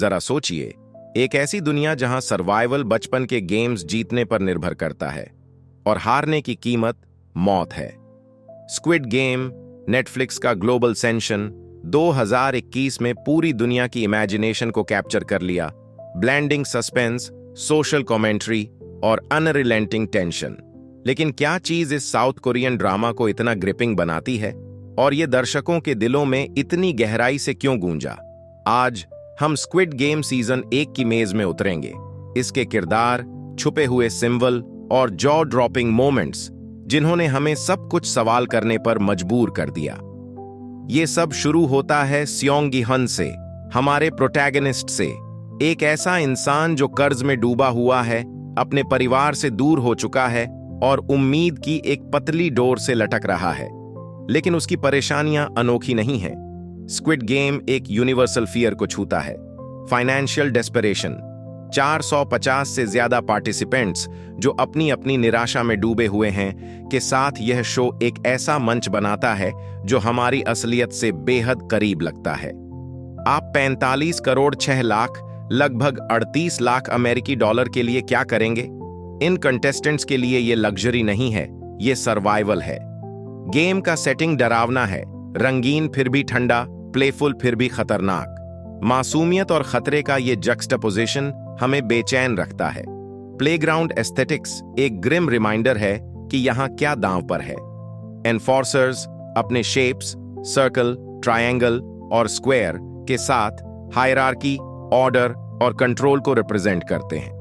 जरा सोचिए, एक ऐसी दुनिया जहां सर्वाइवल बचपन के गेम्स जीतने पर निर्भर करता है और हारने की कीमत मौत है। स्क्विड गेम, नेटफ्लिक्स का ग्लोबल सेंशन, 2021 में पूरी दुनिया की इमेजिनेशन को कैप्चर कर लिया। ब्लेंडिंग सस्पेंस, सोशल कमेंट्री और अनरिलेंटिंग टेंशन। लेकिन क्या चीज इस साउथ कोरियन ड्रामा को इतना ग्रिपिंग बनाती है और ये दर्शकों के दिलों में इतनी गहराई से क्यों गूंजा? आज हम स्क्विड गेम सीजन 1 की मेज में उतरेंगे। इसके किरदार, छुपे हुए सिंबल और जॉ ड्रॉपिंग मोमेंट्स जिन्होंने हमें सब कुछ सवाल करने पर मजबूर कर दिया। ये सब शुरू होता है सियोंग गी-हन से, हमारे प्रोटैगनिस्ट से। एक ऐसा इंसान जो कर्ज में डूबा हुआ है, अपने परिवार से दूर हो चुका है और उम्मीद की एक पतली डोर से लटक रहा है। लेकिन उसकी परेशानियां अनोखी नहीं हैं। स्क्विड गेम एक यूनिवर्सल फियर को छूता है, फाइनेंशियल डेस्परेशन। 450 से ज्यादा पार्टिसिपेंट्स जो अपनी अपनी निराशा में डूबे हुए हैं के साथ यह शो एक ऐसा मंच बनाता है जो हमारी असलियत से बेहद करीब लगता है। आप 45 करोड़ 6 लाख लगभग 38 लाख अमेरिकी डॉलर के लिए क्या करेंगे? इन कंटेस्टेंट्स के लिए यह लग्जरी नहीं है, यह सर्वाइवल है। गेम का सेटिंग डरावना है, रंगीन फिर भी ठंडा, प्लेफुल फिर भी खतरनाक। मासूमियत और खतरे का ये जक्सटापोजिशन हमें बेचैन रखता है। प्लेग्राउंड एस्थेटिक्स एक ग्रिम रिमाइंडर है कि यहां क्या दांव पर है। एनफोर्सर्स अपने शेप्स, सर्कल, ट्रायंगल और स्क्वायर के साथ हायरार्की, ऑर्डर और कंट्रोल को रिप्रेजेंट करते हैं।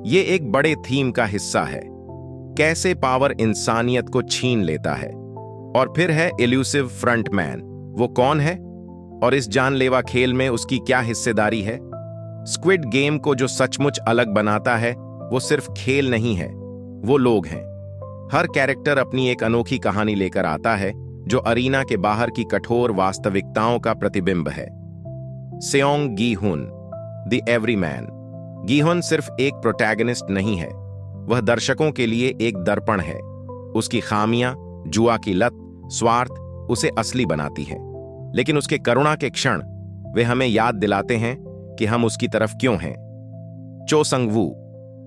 ये एक बड़े थीम का हिस्सा है, कैसे पावर इंसानियत को छीन लेता है। और फिर है इल्यूसिव फ्रंटमैन। वो कौन है और इस जानलेवा खेल में उसकी क्या हिस्सेदारी है? स्क्विड गेम को जो सचमुच अलग बनाता है वो सिर्फ खेल नहीं है, वो लोग हैं। हर कैरेक्टर अपनी एक अनोखी कहानी लेकर आता है जो अरीना के बाहर की कठोर वास्तविकताओं का प्रतिबिंब है। सेओंग गी-हुन, द एवरीमैन। गी-हुन सिर्फ एक प्रोटैगनिस्ट नहीं है, वह दर्शकों के लिए एक दर्पण है। उसकी खामियां, जुआ की लत, स्वार्थ उसे असली बनाती है। लेकिन उसके करुणा के क्षण वे हमें याद दिलाते हैं कि हम उसकी तरफ क्यों हैं। चो संग-वू,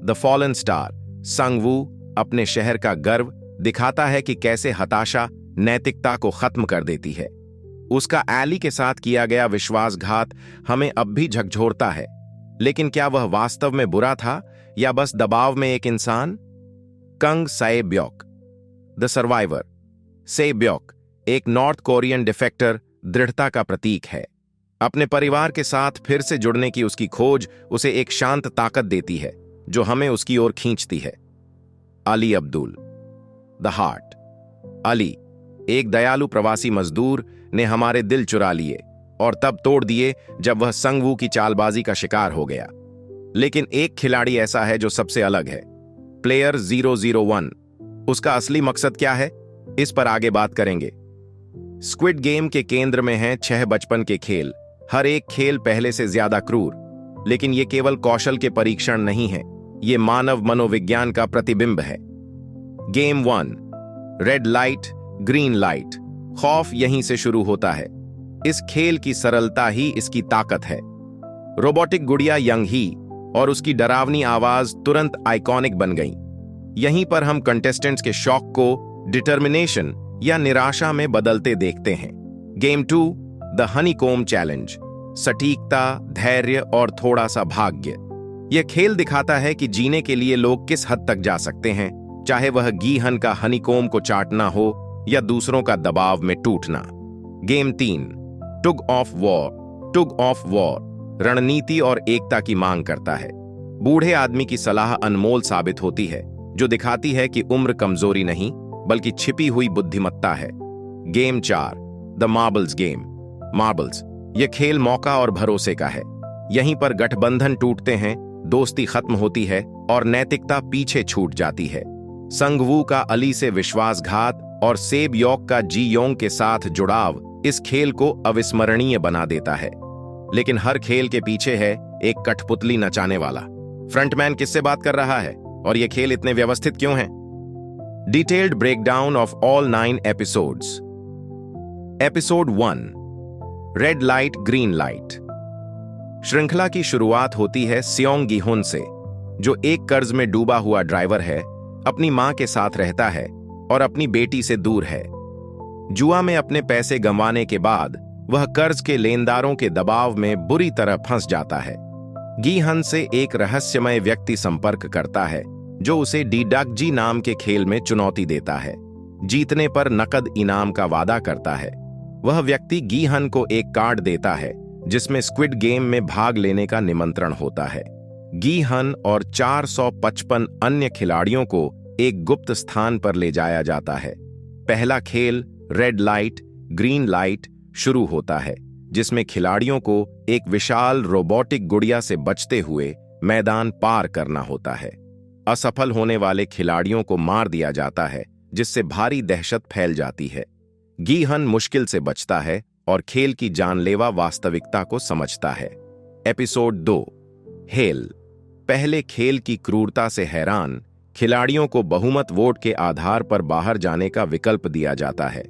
द फॉलन स्टार। संग-वू अपने शहर का गर्व दिखाता है कि कैसे हताशा नैतिकता को खत्म कर देती है। उसका एली के साथ किया गया विश्वासघात हमें अब भी झकझोरता है। लेकिन क्या वह वास्तव में बुरा था या बस दबाव में एक इंसान? Kang Saebyeok, the survivor. Saebyeok एक नॉर्थ कोरियन डिफेक्टर दृढ़ता का प्रतीक है। अपने परिवार के साथ फिर से जुड़ने की उसकी खोज उसे एक शांत ताकत देती है जो हमें उसकी ओर खींचती है। Ali Abdul, the heart. अली एक दयालु प्रवासी मजदूर ने हमारे दिल चुरा लिए और तब तोड़ दिए जब वह संग-वू की चालबाजी का शिकार हो गया। लेकिन एक खिलाड़ी ऐसा है जो सबसे अलग है, प्लेयर 001। उसका असली मकसद क्या है, इस पर आगे बात करेंगे। स्क्विड गेम के केंद्र में हैं 6 बचपन के खेल। हर एक खेल पहले से ज्यादा क्रूर, लेकिन ये केवल कौशल के परीक्षण नहीं है, ये मानव मनोविज्ञान का प्रतिबिंब है। Game 1, red light green light. खौफ यहीं से शुरू होता है। इस खेल की सरलता ही इसकी ताकत है। रोबोटिक गुड़िया यंग ही और उसकी डरावनी आवाज तुरंत आइकॉनिक बन गई। यहीं पर हम कंटेस्टेंट्स के शौक को डिटर्मिनेशन या निराशा में बदलते देखते हैं। Game 2, the honeycomb challenge. सटीकता, धैर्य और थोड़ा सा भाग्य। यह खेल दिखाता है कि जीने के लिए लोग किस हद तक जा सकते हैं, चाहे वह गी-हन का हनीकॉम्ब को चाटना हो या दूसरों का दबाव में टूटना। Game 3, tug of war. Tug of war रणनीति और एकता की मांग करता है। बूढ़े आदमी की सलाह अनमोल साबित होती है, जो दिखाती है कि उम्र कमजोरी नहीं बल्कि छिपी हुई बुद्धिमत्ता है। Game 4, the marbles game. Marbles यह खेल मौका और भरोसे का है। यहीं पर गठबंधन टूटते हैं, दोस्ती खत्म होती है और नैतिकता पीछे छूट जाती है। संग-वू का अली से विश्वासघात और साए-ब्योक का जी-योंग के साथ जुड़ाव इस खेल को अविस्मरणीय बना देता है। लेकिन हर खेल के पीछे है एक कठपुतली नचाने वाला। फ्रंटमैन किससे बात कर रहा है और ये खेल इतने व्यवस्थित क्यों हैं? Detailed breakdown of all 9 episodes. Episode 1, red light green light. श्रृंखला की शुरुआत होती है सियोंग गी-हुन से, जो एक कर्ज में डूबा हुआ ड्राइवर है, अपनी मां के साथ रहता है और अपनी बेटी से दूर है। जुआ में अपने पैसे गंवाने के बाद वह कर्ज के लेनदारों के दबाव में बुरी तरह फंस जाता है। गी-हन से एक रहस्यमय व्यक्ति संपर्क करता है जो उसे डीडकजी नाम के खेल में चुनौती देता है। जीतने पर नकद इनाम का वादा करता है। वह व्यक्ति गी-हन को एक कार्ड देता है जिसमें स्क्विड गेम में भाग लेने का निमंत्रण होता है। गी-हन और 455 अन्य खिलाड़ियों को एक गुप्त स्थान पर ले जाया जाता है। पहला खेल रेड लाइट ग्रीन लाइट शुरू होता है, जिसमें खिलाड़ियों को एक विशाल रोबोटिक गुड़िया से बचते हुए मैदान पार करना होता है। असफल होने वाले खिलाड़ियों को मार दिया जाता है, जिससे भारी दहशत फैल जाती है। गी-हन मुश्किल से बचता है और खेल की जानलेवा वास्तविकता को समझता है। Episode 2 hello. पहले खेल की क्रूरता से हैरान खिलाड़ियों को बहुमत वोट के आधार पर बाहर जाने का विकल्प दिया जाता है।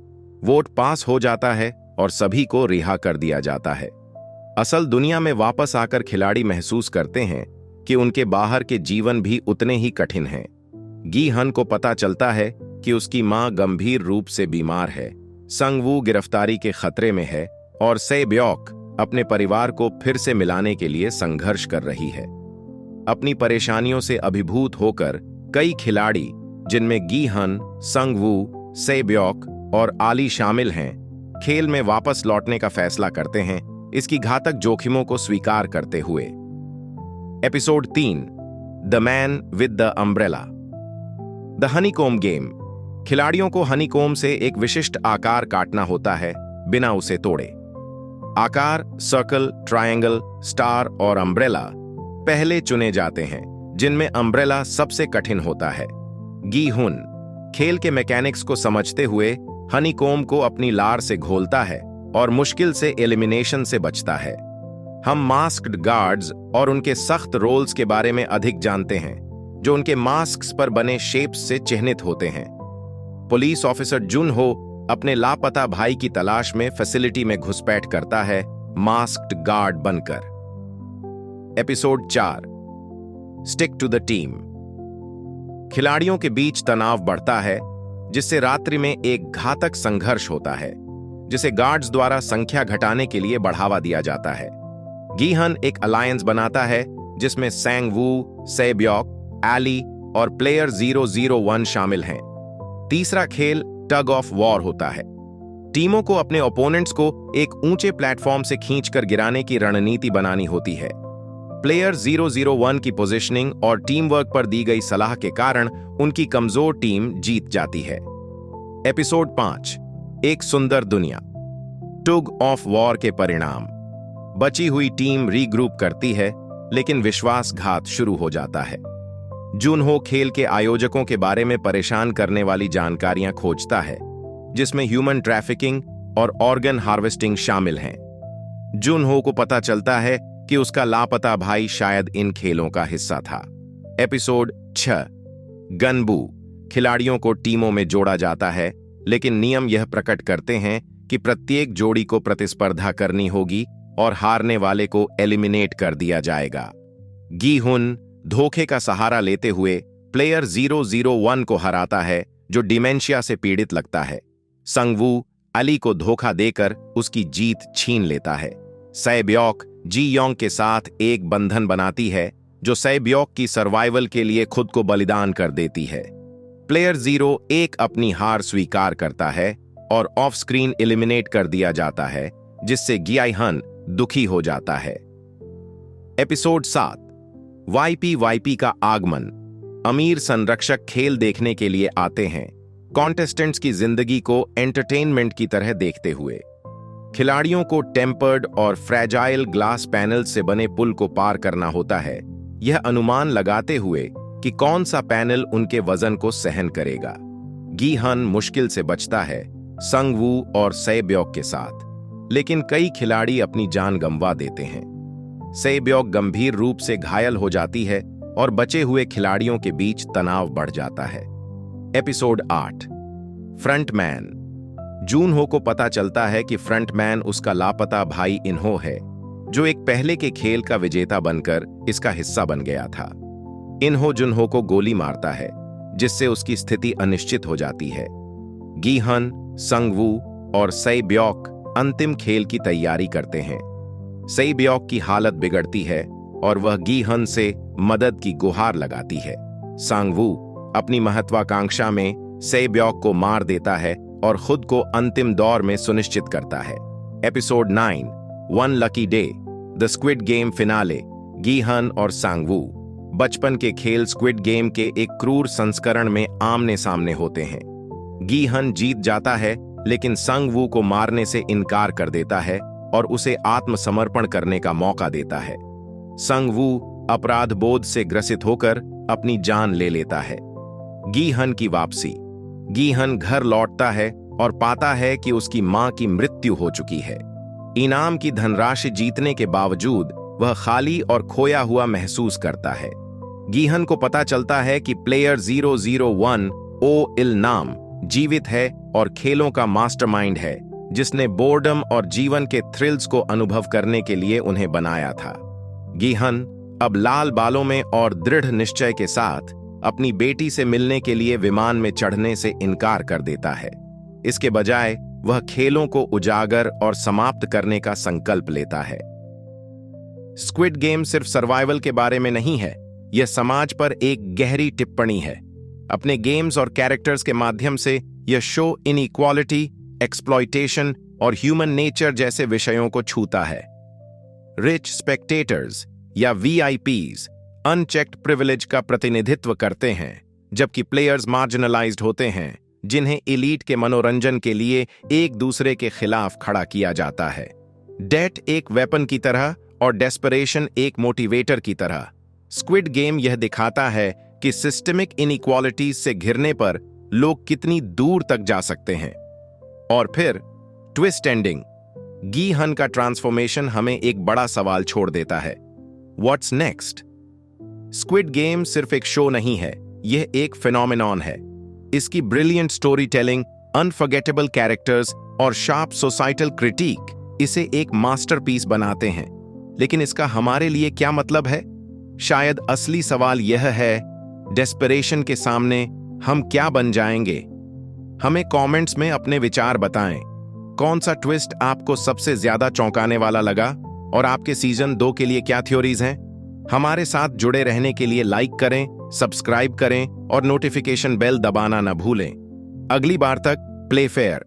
वोट पास हो जाता है और सभी को रिहा कर दिया जाता है। असल दुनिया में वापस आकर खिलाड़ी महसूस करते हैं कि उनके बाहर के जीवन भी उतने ही कठिन हैं। गी-हन को पता चलता है कि उसकी मां गंभीर रूप से बीमार है, संग-वू गिरफ्तारी के खतरे में है और से-ब्योक अपने परिवार को फिर से मिलाने के लिए संघर्ष कर रही है। अपनी परेशानियों से अभिभूत होकर कई खिलाड़ी, जिनमें गी-हन, संग-वू, से-ब्योक और आली शामिल हैं, खेल में वापस लौटने का फैसला करते हैं, इसकी घातक जोखिमों को स्वीकार करते हुए। Episode 3 the man with the umbrella. The honeycomb game. खिलाड़ियों को हनीकॉम्ब से एक विशिष्ट आकार काटना होता है बिना उसे तोड़े। आकार सर्कल, ट्रायंगल, स्टार और अम्ब्रेला पहले चुने जाते हैं, जिनमें अम्ब्रेला सबसे कठिन होता है। गी-हुन खेल के मैकेनिक्स को समझते हुए हनीकॉम्ब को अपनी लार से घोलता है और मुश्किल से एलिमिनेशन से बचता है। हम मास्क्ड गार्ड्स और उनके सख्त रोल्स के बारे में अधिक जानते हैं, जो उनके मास्क्स पर बने शेप्स से चिह्नित होते हैं। पुलिस ऑफिसर जुन हो अपने लापता भाई की तलाश में फैसिलिटी में घुसपैठ करता है, मास्क्ड गार्ड बनकर। Episode 4 stick to the team. खिलाड़ियों के बीच तनाव बढ़ता है, जिससे रात्रि में एक घातक संघर्ष होता है, जिसे गार्ड्स द्वारा संख्या घटाने के लिए बढ़ावा दिया जाता है। गी-हन एक अलायंस बनाता है जिसमें संग-वू, से-ब्योक, एली और प्लेयर 001 शामिल हैं। तीसरा खेल टग ऑफ वॉर होता है। टीमों को अपने ओपोनेंट्स को एक ऊंचे प्लेटफॉर्म से खींचकर गिराने की रणनीति बनानी होती है। प्लेयर 001 की पोजीशनिंग और टीम वर्क पर दी गई सलाह के कारण उनकी कमजोर टीम जीत जाती है। एपिसोड 5 एक सुंदर दुनिया। टग ऑफ वॉर के परिणाम। बची हुई टीम रीग्रुप करती है, लेकिन विश्वासघात शुरू हो जाता है। जुनहो खेल के आयोजकों के बारे में परेशान करने वाली जानकारियां खोजता है, जिसमें ह्यूमन ट्रैफिकिंग और ऑर्गन हार्वेस्टिंग शामिल हैं। जुनहो को पता चलता है कि उसका लापता भाई शायद इन खेलों का हिस्सा था। Episode 6 Ganbu. खिलाड़ियों को टीमों में जोड़ा जाता है, लेकिन नियम यह प्रकट करते हैं कि प्रत्येक जोड़ी को प्रतिस्पर्धा करनी होगी और हारने वाले को एलिमिनेट कर दिया जाएगा। गी-हुन धोखे का सहारा लेते हुए प्लेयर 001 को हराता है, जो डिमेंशिया से पीड़ित लगता है। संग-वू अली को धोखा देकर उसकी जीत छीन लेता है। से-ब्योक जी-योंग के साथ एक बंधन बनाती है, जो से-ब्योक की सर्वाइवल के लिए खुद को बलिदान कर देती है। प्लेयर 01 अपनी हार स्वीकार करता है और ऑफ स्क्रीन एलिमिनेट कर दिया जाता है, जिससे गी-हन दुखी हो जाता है। एपिसोड 7 वाईपी का आगमन। अमीर संरक्षक खेल देखने के लिए आते हैं, कॉन्टेस्टेंट्स की जिंदगी को एंटरटेनमेंट की तरह देखते हुए। खिलाड़ियों को टेम्पर्ड और फ्रैजाइल ग्लास पैनल से बने पुल को पार करना होता है, यह अनुमान लगाते हुए कि कौन सा पैनल उनके वजन को सहन करेगा। गी-हन मुश्किल से बचता है, संग-वू और से-ब्योक के साथ, लेकिन कई खिलाड़ी अपनी जान गंवा देते हैं। से-ब्योक गंभीर रूप से घायल हो जाती है और बचे हुए खिलाड़ियों के बीच तनाव बढ़ जाता है। Episode 8 frontman. जुनहो को पता चलता है कि फ्रंटमैन उसका लापता भाई इन्हो है, जो एक पहले के खेल का विजेता बनकर इसका हिस्सा बन गया था। इन्हो जुन्हो को गोली मारता है, जिससे उसकी स्थिति अनिश्चित हो जाती है। गीहन, संगवू और सेइब्योक अंतिम खेल की तैयारी करते हैं। सेइब्योक की हालत बिगड़ती है और वह गीहन से मदद की गुहार लगाती है। सांगवू अपनी महत्वाकांक्षा में सेइब्योक को मार देता है और खुद को अंतिम दौर में सुनिश्चित करता है। Episode 9 one lucky day, the squid game finale. Gihun और सांगवू बचपन के खेल स्क्विड गेम के एक क्रूर संस्करण में आमने सामने होते हैं। गीहन जीत जाता है, लेकिन संगवू को मारने से इनकार कर देता है और उसे आत्मसमर्पण करने का मौका देता है। संगवू अपराध बोध से ग्रसित होकर अपनी जान ले लेता है। गीहन की वापसी। गीहन घर लौटता है और पाता है कि उसकी मां की मृत्यु हो चुकी है। इनाम की धनराशि जीतने के बावजूद वह खाली और खोया हुआ महसूस करता है। गीहन को पता चलता है कि प्लेयर 001 ओ इल नाम जीवित है और खेलों का मास्टरमाइंड है, जिसने बोर्डम और जीवन के थ्रिल्स को अनुभव करने के लिए उन्हें बनाया था। गीहन अब लाल बालों में और दृढ़ निश्चय के साथ अपनी बेटी से मिलने के लिए विमान में चढ़ने से इनकार कर देता है। इसके बजाय वह खेलों को उजागर और समाप्त करने का संकल्प लेता है। स्क्विड गेम सिर्फ सर्वाइवल के बारे में नहीं है, यह समाज पर एक गहरी टिप्पणी है। अपने गेम्स और कैरेक्टर्स के माध्यम से यह शो इनइक्वालिटी, एक्सप्लॉयटेशन और ह्यूमन नेचर जैसे विषयों को छूता है। रिच स्पेक्टेटर्स या वीआईपीज अनचेक्ड प्रिविलेज का प्रतिनिधित्व करते हैं, जबकि प्लेयर्स मार्जिनलाइज्ड होते हैं, जिन्हें एलीट के मनोरंजन के लिए एक दूसरे के खिलाफ खड़ा किया जाता है। डेट एक वेपन की तरह और डेस्परेशन एक मोटिवेटर की तरह। स्क्विड गेम यह दिखाता है कि सिस्टमिक इनइक्वालिटीज से घिरने पर लोग कितनी दूर तक जा सकते हैं। और फिर ट्विस्ट एंडिंग। गीहन का ट्रांसफॉर्मेशन हमें एक बड़ा सवाल छोड़ देता है, व्हाट्स नेक्स्ट? स्क्विड गेम सिर्फ एक शो नहीं है, यह एक फिनोमेनॉन है। इसकी brilliant story telling, unforgettable characters और शार्प सोसाइटल क्रिटिक इसे एक मास्टरपीस बनाते हैं। लेकिन इसका हमारे लिए क्या मतलब है? शायद असली सवाल यह है, डेस्परेशन के सामने हम क्या बन जाएंगे? हमें कमेंट्स में अपने विचार बताएं। कौन सा ट्विस्ट आपको सबसे ज्यादा चौंकाने वाला लगा और आपके सीजन 2 के लिए क्या थ्योरीज हैं? हमारे साथ जुड़े रहने के लिए लाइक करें, सब्सक्राइब करें और नोटिफिकेशन बेल दबाना न भूलें। अगली बार तक प्ले फेयर।